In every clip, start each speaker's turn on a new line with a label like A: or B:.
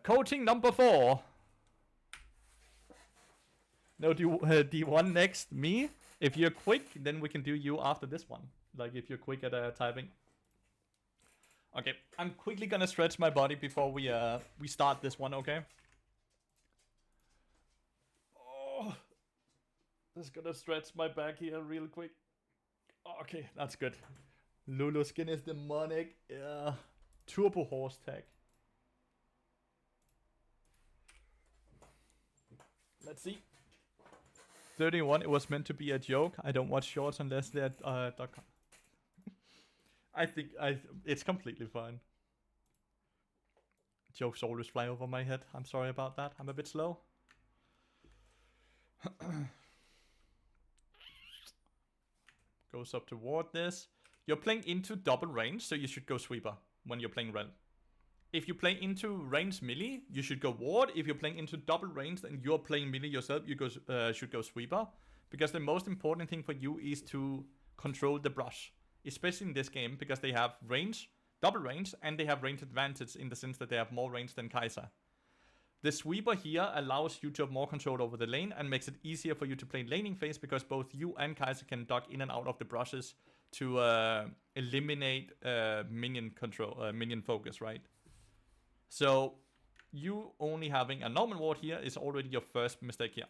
A: Coaching number 4. No, do D1 next, me. If you're quick, then we can do you after this one. Like if you're quick at typing. Okay, I'm quickly gonna stretch my body before we start this one, okay? Oh, just gonna stretch my back here real quick. Okay, that's good. Lulu skin is demonic. Yeah. Turbo horse tag. Let's see. 31, it was meant to be a joke. I don't watch shorts unless they're .com. I think it's completely fine. Jokes always fly over my head. I'm sorry about that. I'm a bit slow. Goes up toward this. You're playing into double range, so you should go sweeper when you're playing Rell. If you play into range melee, you should go ward. If you're playing into double range and you're playing melee yourself, you should go sweeper. Because the most important thing for you is to control the brush. Especially in this game, because they have range, double range, and they have range advantage in the sense that they have more range than Kai'Sa. The sweeper here allows you to have more control over the lane and makes it easier for you to play laning phase because both you and Kai'Sa can duck in and out of the brushes to eliminate minion control, minion focus, right? So you only having a normal ward here is already your first mistake here.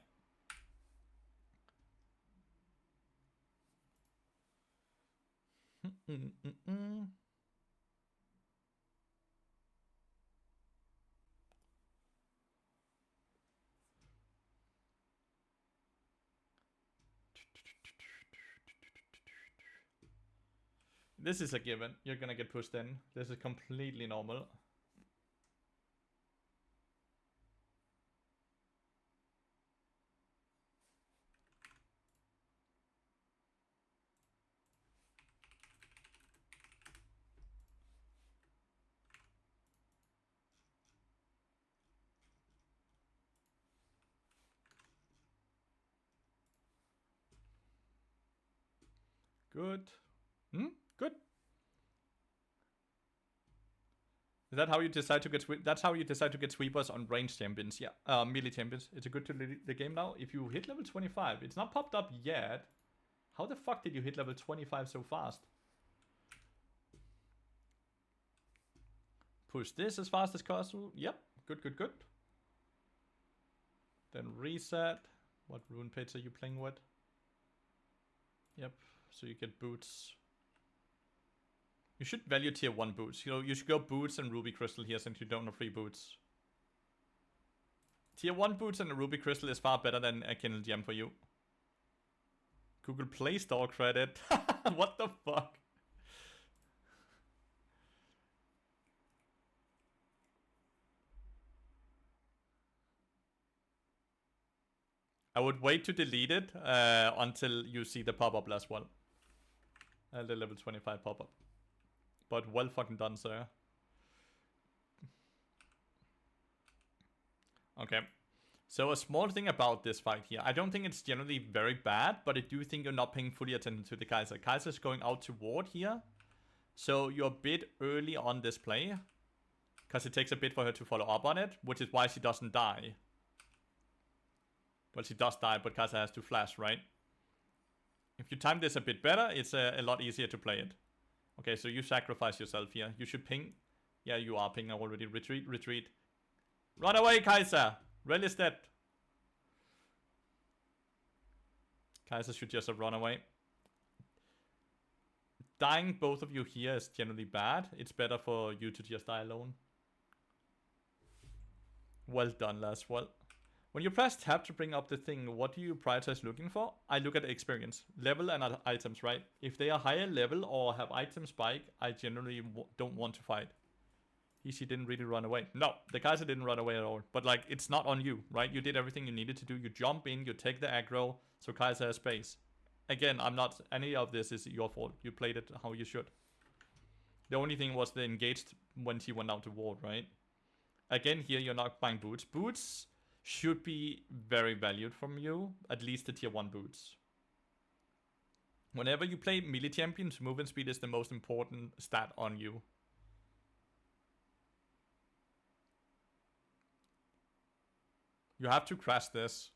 A: This is a given. You're gonna get pushed in. This is completely normal. Good. Good. Is that how you decide to get that's how you decide to get sweepers on range champions? Yeah, melee champions. It's a good to the game now. If you hit level 25, it's not popped up yet. How the fuck did you hit level 25 so fast? Push this as fast as possible. Yep. Good, good, good. Then reset. What rune page are you playing with? Yep. So you get boots. You should value tier 1 boots. You know, you should go boots and ruby crystal here since you don't have free boots. Tier 1 boots and a ruby crystal is far better than a Kindle gem for you. Google Play Store credit. What the fuck? I would wait to delete it until you see the pop-up as well. The level 25 pop-up. But well fucking done, sir. Okay. So a small thing about this fight here. I don't think it's generally very bad, but I do think you're not paying fully attention to the Kai'Sa. Kai'Sa is going out to ward here. So you're a bit early on this play. Because it takes a bit for her to follow up on it, which is why she doesn't die. Well, she does die, but Kai'Sa has to flash, right? If you time this a bit better, it's a lot easier to play it. Okay, so you sacrifice yourself here. You should ping. Yeah, you are ping already. Retreat, retreat. Run away, Kai'Sa! Rell is dead. Kai'Sa should just have run away. Dying both of you here is generally bad. It's better for you to just die alone. Well done, Les. Well, when you press tab to bring up the thing, what do you prioritize looking for? I look at experience, level and items, right? If they are higher level or have item spike, I generally don't want to fight. She didn't really run away. No, the Kai'Sa didn't run away at all. But like, it's not on you, right? You did everything you needed to do. You jump in, you take the aggro, so Kai'Sa has space. Again, I'm not, any of this is your fault. You played it how you should. The only thing was the engaged when she went out to ward, right? Again, here you're not buying boots. Boots should be very valued from you, at least the tier 1 boots. Whenever you play melee champions, movement speed is the most important stat on you. You have to crash this.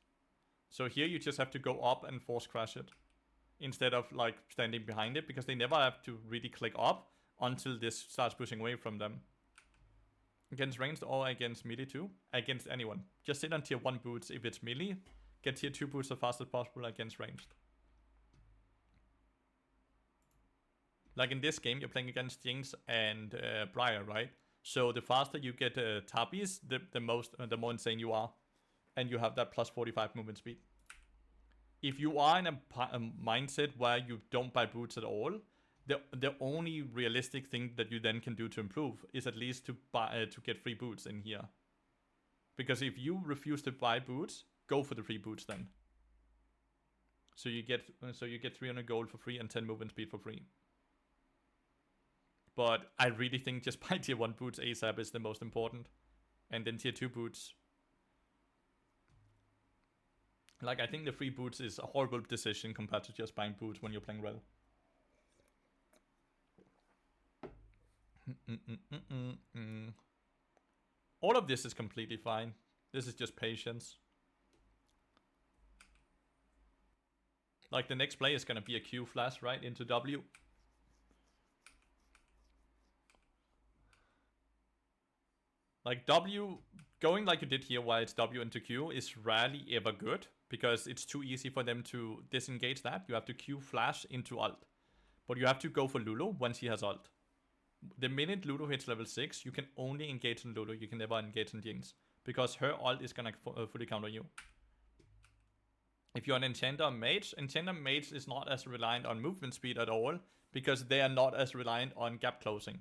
A: So here you just have to go up and force crash it. Instead of like standing behind it, because they never have to really click up until this starts pushing away from them. Against ranged or against melee too. Against anyone. Just sit on tier 1 boots if it's melee. Get tier 2 boots as fast as possible against ranged. Like in this game, you're playing against Jinx and Briar, right? So the faster you get Tabis, the more insane you are. And you have that plus 45 movement speed. If you are in a mindset where you don't buy boots at all, the only realistic thing that you then can do to improve is at least to buy to get free boots in here. Because if you refuse to buy boots, go for the free boots then. So you get 300 gold for free and 10 movement speed for free. But I really think just buy tier 1 boots ASAP is the most important. And then tier 2 boots. Like, I think the free boots is a horrible decision compared to just buying boots when you're playing Rell. All of this is completely fine. This is just patience. Like, the next play is gonna be a Q flash right into W. Like, W, going like you did here while it's W into Q is rarely ever good, because it's too easy for them to disengage that. You have to Q flash into ult. But you have to go for Lulu once he has ult. The minute Lulu hits level 6, you can only engage on Lulu. You can never engage on Jinx. Because her ult is gonna fully counter you. If you're an Enchanter or Mage is not as reliant on movement speed at all, because they are not as reliant on gap closing.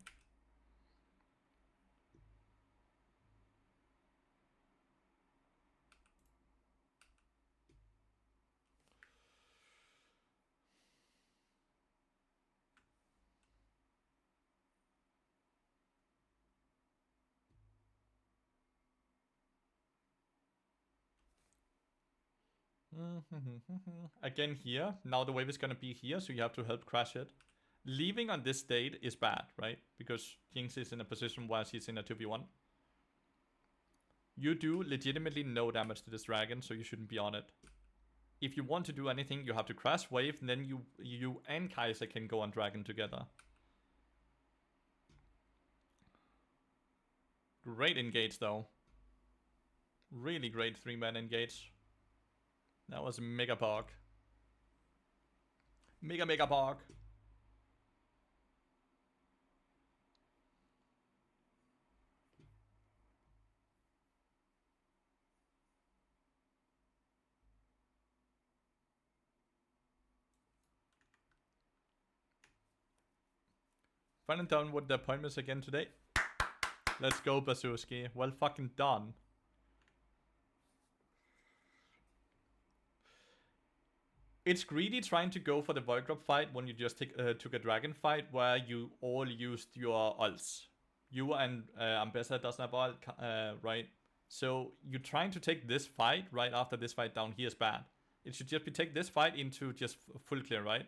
A: Again here, now the wave is gonna be here, so you have to help crash it. Leaving on this state is bad, right? Because Jinx is in a position where she's in a 2v1. You do legitimately no damage to this dragon, so you shouldn't be on it. If you want to do anything, you have to crash wave, and then you and Kai'Sa can go on dragon together. Great engage though. Really great 3-man engage. That was mega park. Mega park. Finally done with the appointments again today. Let's go, Basuski. Well fucking done. It's greedy trying to go for the Void Drop fight when you just took a dragon fight where you all used your ults. You and Ambessa doesn't have ult, right? So you trying to take this fight right after this fight down here is bad. It should just be take this fight into just full clear, right?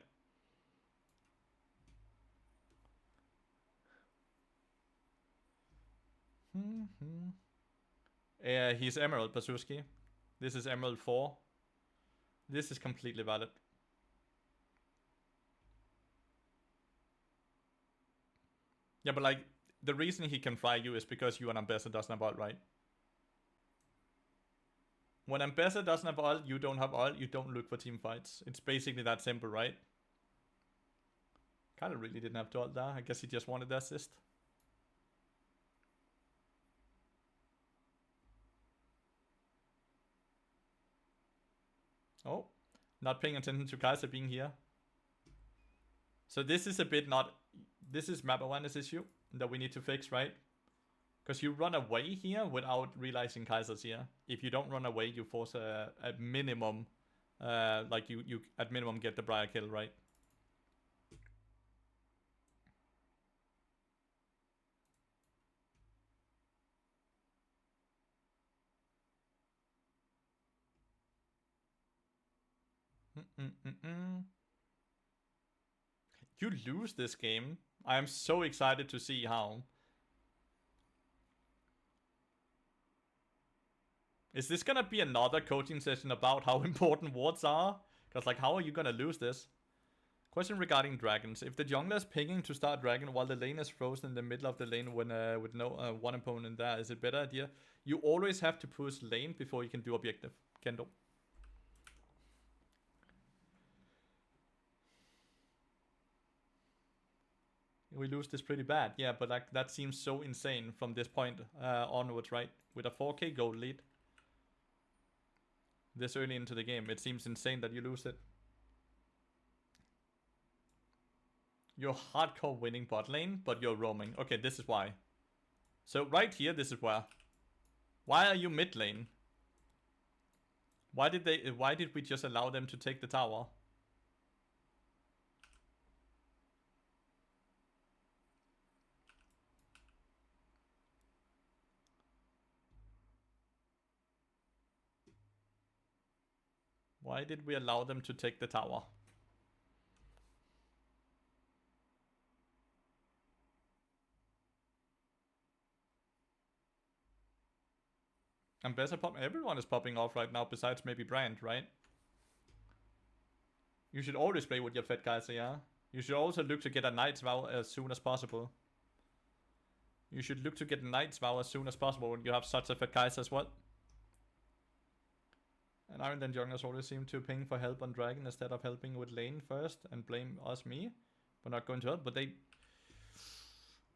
A: He's Emerald, Basuski. This is Emerald 4. This is completely valid. Yeah, but like, the reason he can fly you is because you and Ambessa doesn't have ult, right? When Ambessa doesn't have ult, you don't have ult, you don't look for team fights. It's basically that simple, right? Kinda really didn't have to ult there. I guess he just wanted the assist. Oh, not paying attention to Kai'Sa being here. So this is a bit not... This is map awareness issue that we need to fix, right? Because you run away here without realizing Kai'Sa's here. If you don't run away, you force a minimum... like you at minimum get the Briar kill, right? You lose this game. I am so excited to see how. Is this gonna be another coaching session about how important wards are? Because, like, how are you gonna lose this? Question regarding dragons. If the jungler is pinging to start dragon while the lane is frozen in the middle of the lane when with no one opponent there, is it a better idea? You always have to push lane before you can do objective. Kendo. We lose this pretty bad. Yeah, but like that seems so insane from this point onwards, right? With a 4k gold lead. This early into the game. It seems insane that you lose it. You're hardcore winning bot lane, but you're roaming. Okay, this is why. So right here, this is where. Why are you mid lane? Why did we just allow them to take the tower? Why did we allow them to take the tower? And better pop. Everyone is popping off right now, besides maybe Brand, right? You should always play with your Fed Kaiser, yeah? You should also look to get a Knight's Vow as soon as possible. You should look to get a Knight's Vow as soon as possible when you have such a Fed Kaiser as well. And Iron then junglers always seem to ping for help on Dragon instead of helping with lane first and blame me. We're not going to help, but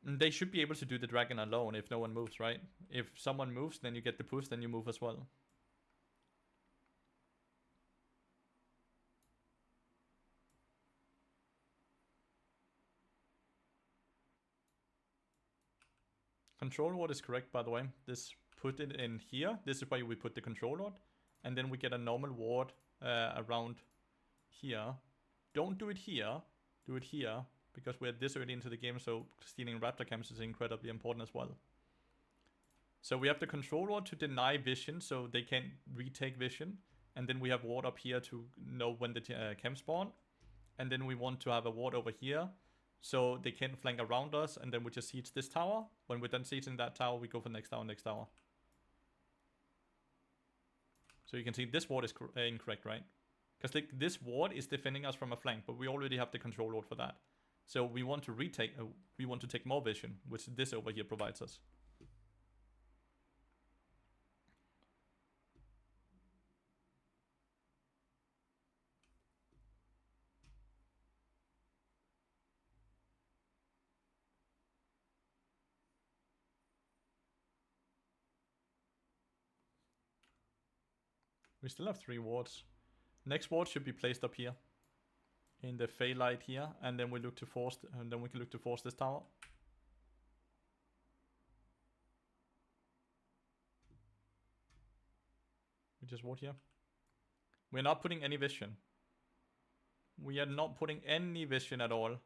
A: they should be able to do the Dragon alone if no one moves, right? If someone moves, then you get the push, then you move as well. Control ward is correct, by the way. This put it in here. This is why we put the control ward. And then we get a normal ward around here. Don't do it here. Do it here. Because we're this early into the game, so stealing raptor camps is incredibly important as well. So we have the control ward to deny vision, so they can't retake vision. And then we have ward up here to know when the camp spawn. And then we want to have a ward over here, so they can't flank around us, and then we just siege this tower. When we're done sieging that tower, we go for next tower, next tower. So you can see this ward is incorrect, right? Because this ward is defending us from a flank, but we already have the control ward for that. So we want to retake, we want to take more vision, which this over here provides us. We still have 3 wards. Next ward should be placed up here. In the Fey light here. And then we look to force we can look to force this tower. We just ward here. We're not putting any vision. We are not putting any vision at all.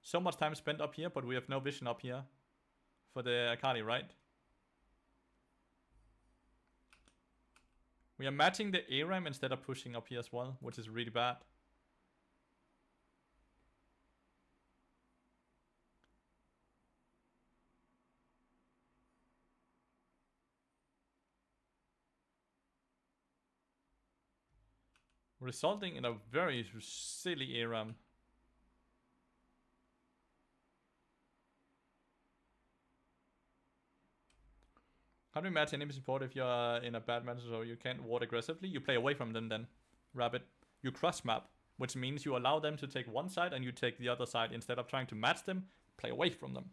A: So much time spent up here, but we have no vision up here. For the Akali, right? We are matching the ARAM instead of pushing up here as well, which is really bad. Resulting in a very silly ARAM. How do you match enemy support if you're in a bad match so you can't ward aggressively? You play away from them then, Rabbit. You cross map, which means you allow them to take one side and you take the other side. Instead of trying to match them, play away from them.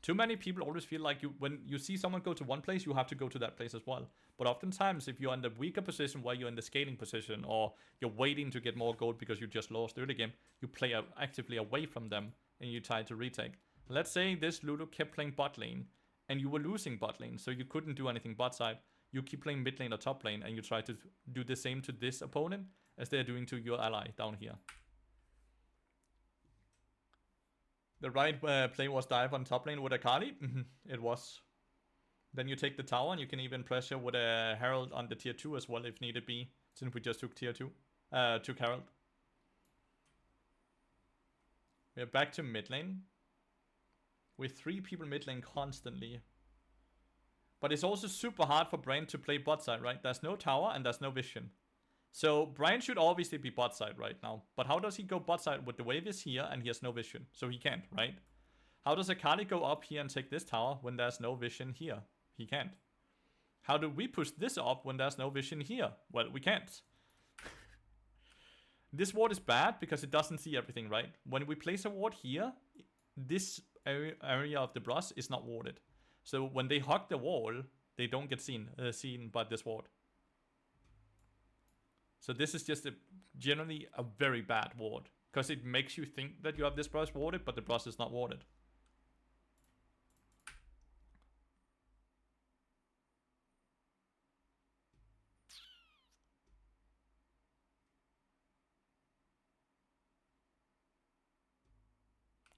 A: Too many people always feel like when you see someone go to one place, you have to go to that place as well. But oftentimes, if you're in the weaker position where you're in the scaling position, or you're waiting to get more gold because you just lost early game, you play actively away from them and you try to retake. Let's say this Lulu kept playing bot lane and you were losing bot lane, so you couldn't do anything bot side. You keep playing mid lane or top lane and you try to do the same to this opponent as they're doing to your ally down here. The right play was dive on top lane with Akali. It was. Then you take the tower and you can even pressure with a Herald on the tier 2 as well if needed be. Since we just took tier 2. Took Herald. We're back to mid lane. With 3 people mid lane constantly. But it's also super hard for Brain to play bot side, right? There's no tower and there's no vision. So Brian should obviously be bot side right now. But how does he go bot side with the wave is here and he has no vision? So he can't, right? How does Akali go up here and take this tower when there's no vision here? He can't. How do we push this up when there's no vision here? Well, we can't. This ward is bad because it doesn't see everything, right? When we place a ward here, this area of the brush is not warded. So when they hug the wall, they don't get seen by this ward. So this is just generally a very bad ward. Because it makes you think that you have this brush warded, but the brush is not warded.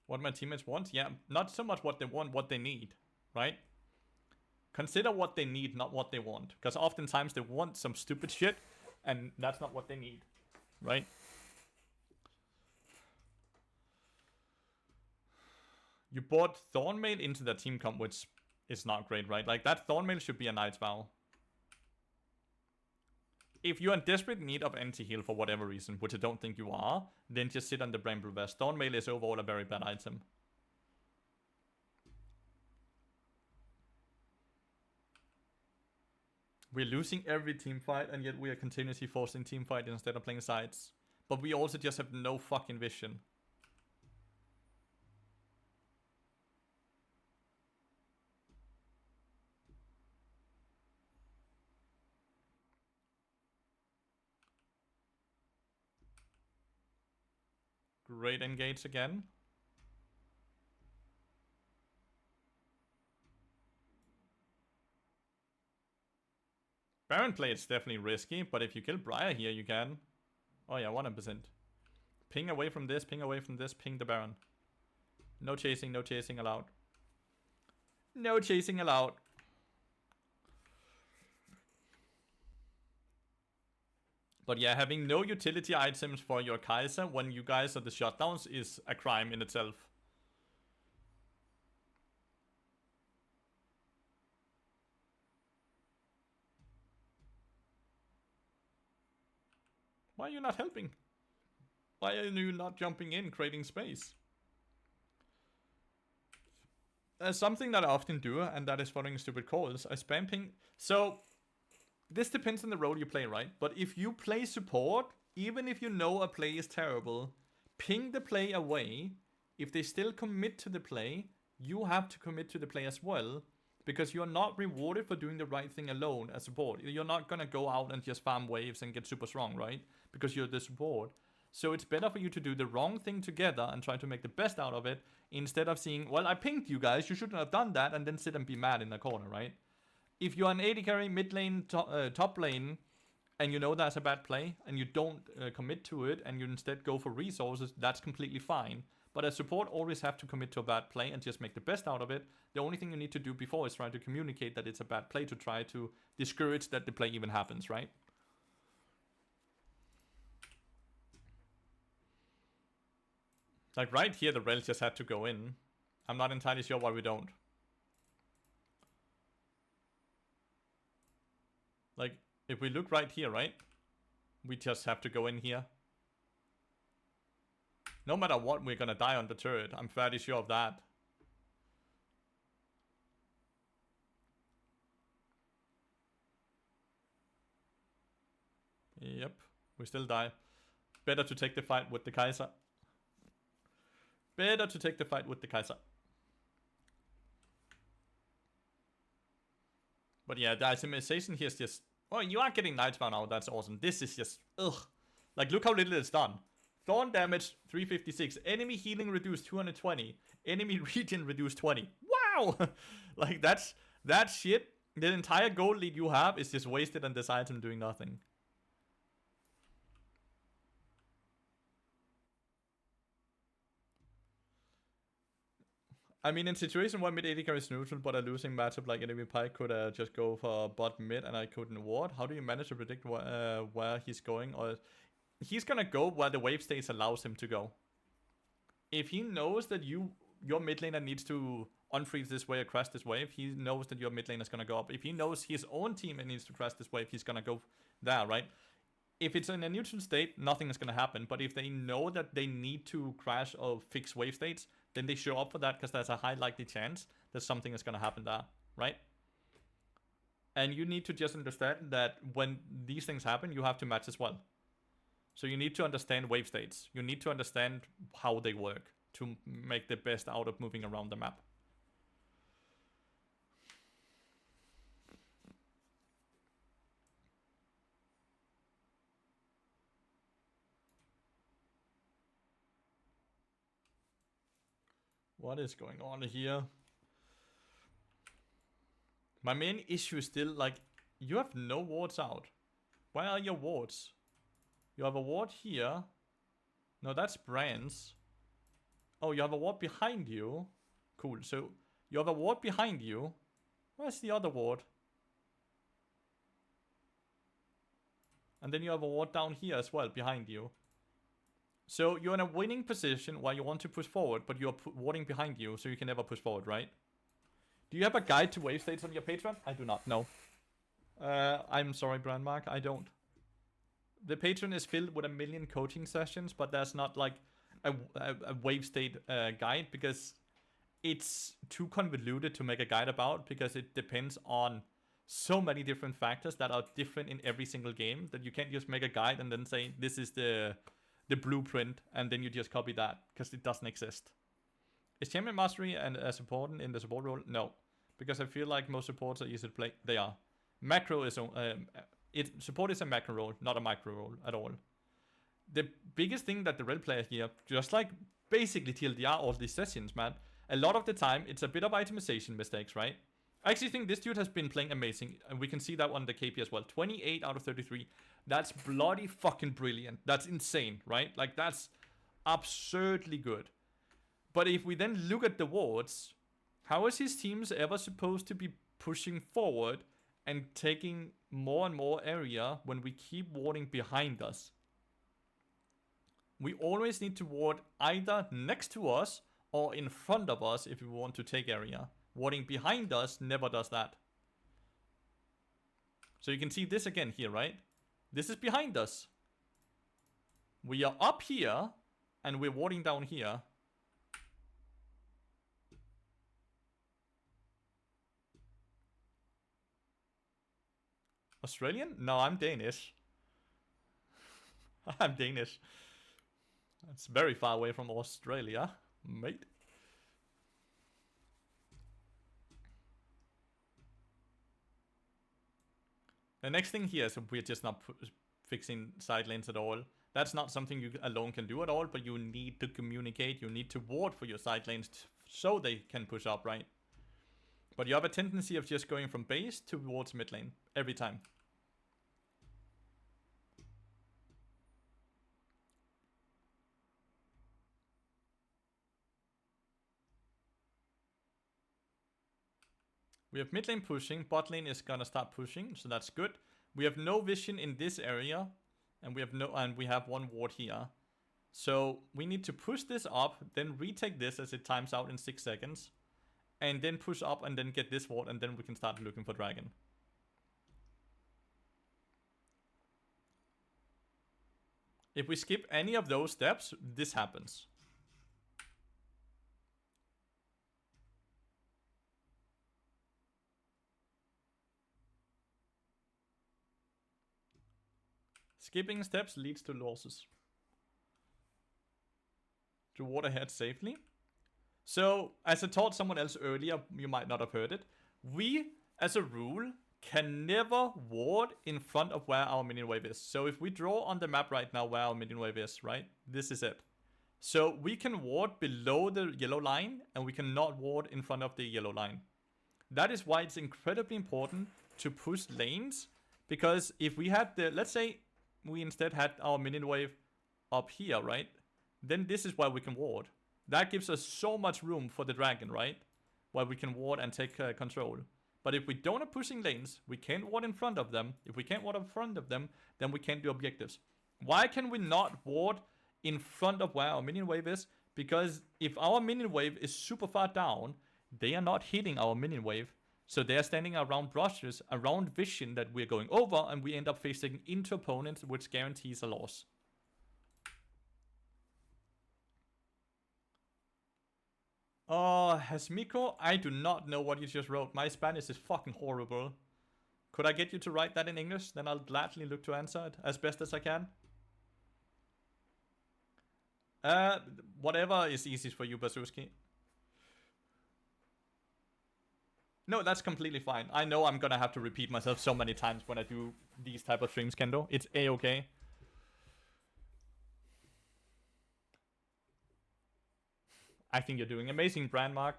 A: What my teammates want? Yeah, not so much what they want, what they need, right? Consider what they need, not what they want. Because oftentimes they want some stupid shit, and that's not what they need, right? You bought Thornmail into the team comp, which is not great, right? Like, that Thornmail should be a Knight's Vow. If you're in desperate need of anti-heal for whatever reason, which I don't think you are, then just sit on the Bramble Vest. Thornmail is overall a very bad item. We're losing every team fight, and yet we are continuously forcing team fight instead of playing sides. But we also just have no fucking vision. Great engage again. Baron play is definitely risky, but if you kill Briar here, you can. Oh yeah, 100%. Ping away from this, ping away from this, ping the Baron. No chasing allowed. No chasing allowed. But yeah, having no utility items for your Kai'Sa when you guys are the shutdowns is a crime in itself. Why are you not helping? Why are you not jumping in, creating space? Something that I often do, and that is following stupid calls, I spam ping. So, this depends on the role you play, right? But if you play support, even if you know a play is terrible, ping the play away. If they still commit to the play, you have to commit to the play as well. Because you're not rewarded for doing the right thing alone as support. You're not gonna go out and just farm waves and get super strong, right? Because you're the support. So it's better for you to do the wrong thing together and try to make the best out of it, instead of seeing, well, I pinged you guys, you shouldn't have done that, and then sit and be mad in the corner, right? If you're an AD carry, mid lane, top lane, and you know that's a bad play, and you don't commit to it, and you instead go for resources, that's completely fine. But as support, always have to commit to a bad play and just make the best out of it. The only thing you need to do before is try to communicate that it's a bad play to try to discourage that the play even happens, right? Like right here, the Rell just had to go in. I'm not entirely sure why we don't. Like, if we look right here, right? We just have to go in here. No matter what, we're gonna die on the turret. I'm fairly sure of that. Yep, we still die. Better to take the fight with the Kai'Sa. Better to take the fight with the Kai'Sa. But yeah, the itemization here is just... Oh, you are getting Nightmare now, that's awesome. This is just... Ugh. Like, look how little it's done. Thorn damage 356. Enemy healing reduced 220. Enemy regen reduced 20. Wow! Like, that's... That shit, the entire gold lead you have is just wasted on this item doing nothing. I mean, in situation where mid AD carry is neutral, but a losing matchup like enemy Pike could just go for bot mid and I couldn't ward. How do you manage to predict where he's going? Or he's gonna go where the wave states allows him to go. If he knows that your mid laner needs to unfreeze this wave or crash this wave, he knows that your mid lane is going to go up. If he knows his own team needs to crash this wave, he's going to go there, right? If it's in a neutral state, nothing is going to happen. But if they know that they need to crash or fix wave states, then they show up for that because there's a high likely chance that something is going to happen there, right? And you need to just understand that when these things happen, you have to match as well. So you need to understand wave states. You need to understand how they work to make the best out of moving around the map. What is going on here? My main issue is still, like, you have no wards out. Where are your wards? You have a ward here. No, that's Brands. Oh, you have a ward behind you. Cool. So, you have a ward behind you. Where's the other ward? And then you have a ward down here as well, behind you. So, you're in a winning position where you want to push forward, but you're warding behind you, so you can never push forward, right? Do you have a guide to wave states on your Patreon? I do not know. I'm sorry, Brandmark, I don't. The Patreon is filled with a million coaching sessions, but there's not like a wave state guide because it's too convoluted to make a guide about, because it depends on so many different factors that are different in every single game that you can't just make a guide and then say this is the blueprint and then you just copy that, because it doesn't exist. Is Champion Mastery and as important in the support role? No, because I feel like most supports are easy to play. They are. Macro is support is a macro role, not a micro role at all. The biggest thing that the Rell player here, just like basically TLDR all these sessions, man, a lot of the time it's a bit of itemization mistakes, right? I actually think this dude has been playing amazing, and we can see that on the KP as well. 28 out of 33. That's bloody fucking brilliant. That's insane, right? Like, that's absurdly good. But if we then look at the wards, how is his teams ever supposed to be pushing forward and taking more and more area when we keep warding behind us? We always need to ward either next to us or in front of us if we want to take area. Warding behind us never does that. So you can see this again here, right? This is behind us. We are up here and we're warding down here. Australian? No, I'm Danish. I'm Danish. That's very far away from Australia, mate. The next thing here is we're just not fixing side lanes at all. That's not something you alone can do at all, but you need to communicate. You need to ward for your side lanes so they can push up, right? But you have a tendency of just going from base towards mid lane every time. We have mid lane pushing, bot lane is gonna start pushing, so that's good. We have no vision in this area, and we have one ward here. So we need to push this up, then retake this as it times out in 6 seconds, and then push up and then get this ward, and then we can start looking for dragon. If we skip any of those steps, this happens. Skipping steps leads to losses. To ward ahead safely. So, as I told someone else earlier, you might not have heard it. We, as a rule, can never ward in front of where our minion wave is. So if we draw on the map right now where our minion wave is, right? This is it. So we can ward below the yellow line, and we cannot ward in front of the yellow line. That is why it's incredibly important to push lanes. Because if we had the, let's say we instead had our minion wave up here, right? Then this is where we can ward. That gives us so much room for the dragon, right? Where we can ward and take control. But if we don't have pushing lanes, we can't ward in front of them. If we can't ward in front of them, then we can't do objectives. Why can we not ward in front of where our minion wave is? Because if our minion wave is super far down, They are not hitting our minion wave. So they are standing around brushes, around vision that we're going over, and we end up facing into opponents, which guarantees a loss. Oh, Hasmiko, I do not know what you just wrote. My Spanish is fucking horrible. Could I get you to write that in English? Then I'll gladly look to answer it as best as I can. Whatever is easiest for you, Basuski. No, that's completely fine. I know I'm gonna have to repeat myself so many times when I do these type of streams, Kendo. It's a-okay. I think you're doing amazing, Brandmark.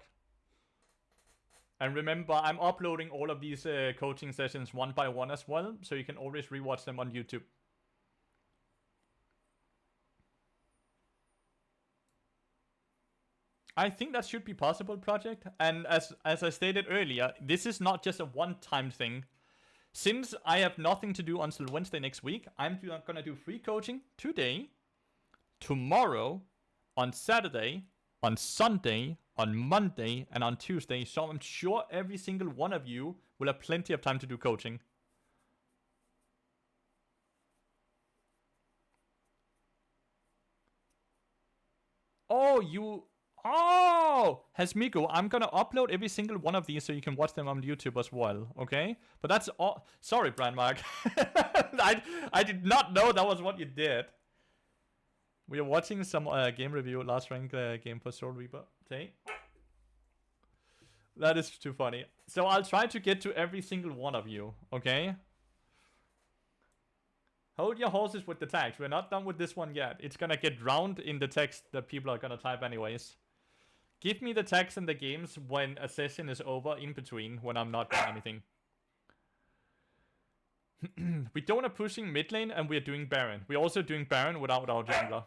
A: And remember, I'm uploading all of these coaching sessions one by one as well, so you can always rewatch them on YouTube. I think that should be possible, Project. And as I stated earlier, this is not just a one-time thing. Since I have nothing to do until Wednesday next week, I'm gonna do free coaching today, tomorrow, on Saturday, on Sunday, on Monday, and on Tuesday. So I'm sure every single one of you will have plenty of time to do coaching. Oh, Hasmiko, I'm gonna upload every single one of these so you can watch them on YouTube as well, okay? But that's all. Sorry, Brandmark. I did not know that was what you did. We are watching some game review, last rank game for Soul Reaper. Okay. That is too funny. So I'll try to get to every single one of you, okay? Hold your horses with the tags. We're not done with this one yet. It's gonna get drowned in the text that people are gonna type anyways. Give me the tags and the games when a session is over, in between, when I'm not doing anything. We don't are pushing mid lane and we're doing Baron. We're also doing Baron without our jungler.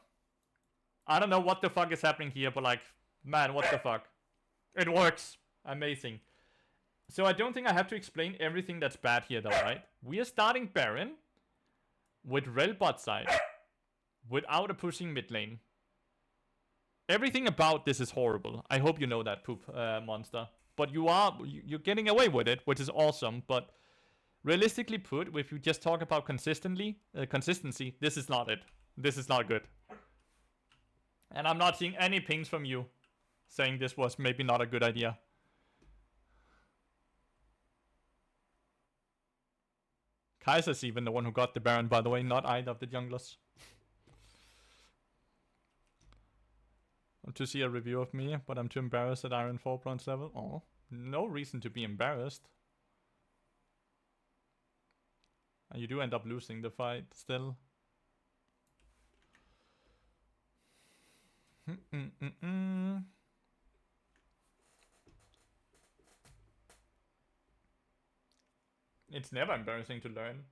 A: I don't know what the fuck is happening here, but like, man, what the fuck? It works. Amazing. So I don't think I have to explain everything that's bad here though, right? We are starting Baron with Rell bot side without a pushing mid lane. Everything about this is horrible. I hope you know that, Poop Monster. But you're getting away with it, which is awesome. But realistically put, if you just talk about consistency, this is not it. This is not good. And I'm not seeing any pings from you saying this was maybe not a good idea. Kaiser's even the one who got the Baron, by the way, not either of the junglers. To see a review of me, but I'm too embarrassed at Iron 4 bronze level. Oh, no reason to be embarrassed. And you do end up losing the fight still. It's never embarrassing to learn.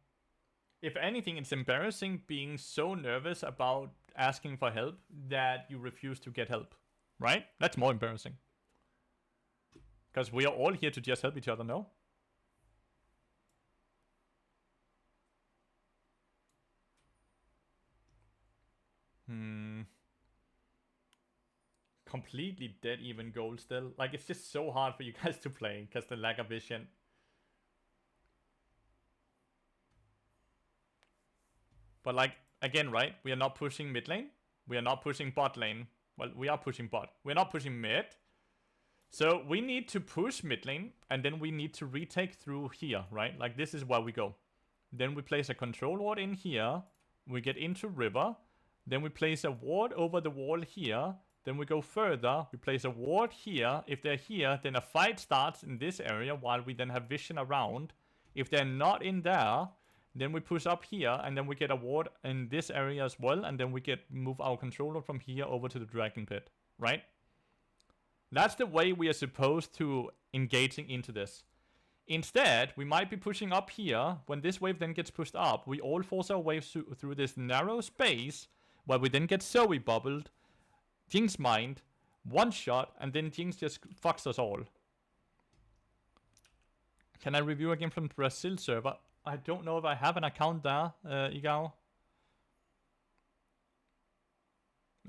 A: If anything, it's embarrassing being so nervous about asking for help that you refuse to get help. Right? That's more embarrassing. Because we are all here to just help each other, no? Completely dead even goal still. Like, it's just so hard for you guys to play because the lack of vision. But like, again, right? We are not pushing mid lane. We are not pushing bot lane. Well, we are pushing bot. We're not pushing mid. So we need to push mid lane. And then we need to retake through here, right? Like, this is where we go. Then we place a control ward in here. We get into river. Then we place a ward over the wall here. Then we go further. We place a ward here. If they're here, then a fight starts in this area while we then have vision around. If they're not in there, then we push up here, and then we get a ward in this area as well, and then we move our controller from here over to the dragon pit, right? That's the way we are supposed to engaging into this. Instead, we might be pushing up here. When this wave then gets pushed up, we all force our waves through this narrow space, where we then get Zoe bubbled, Jinx mind, one shot, and then Jinx just fucks us all. Can I review again from the Brazil server? I don't know if I have an account there, Igao.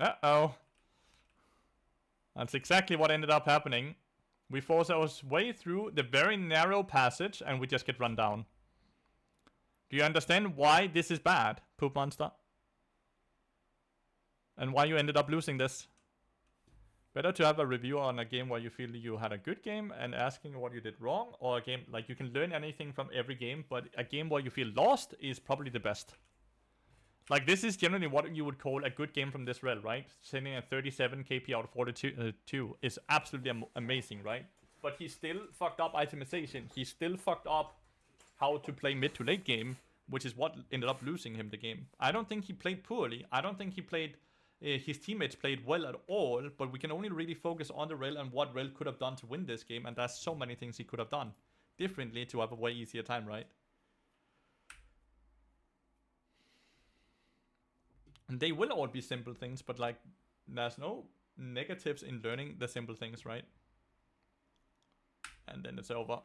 A: Uh-oh. That's exactly what ended up happening. We force our way through the very narrow passage and we just get run down. Do you understand why this is bad, Poop Monster? And why you ended up losing this? Better to have a review on a game where you feel you had a good game and asking what you did wrong, or a game like you can learn anything from every game, but a game where you feel lost is probably the best. Like, this is generally what you would call a good game from this Rell, right? Sending a 37 KP out of 42 is absolutely amazing, right? But he still fucked up itemization. He still fucked up how to play mid to late game, which is what ended up losing him the game. I don't think he played poorly. I don't think he played... his teammates played well at all, but we can only really focus on the Rell and what Rell could have done to win this game, and there's so many things he could have done differently to have a way easier time, right? And they will all be simple things, but like, there's no negatives in learning the simple things, right? And then it's over.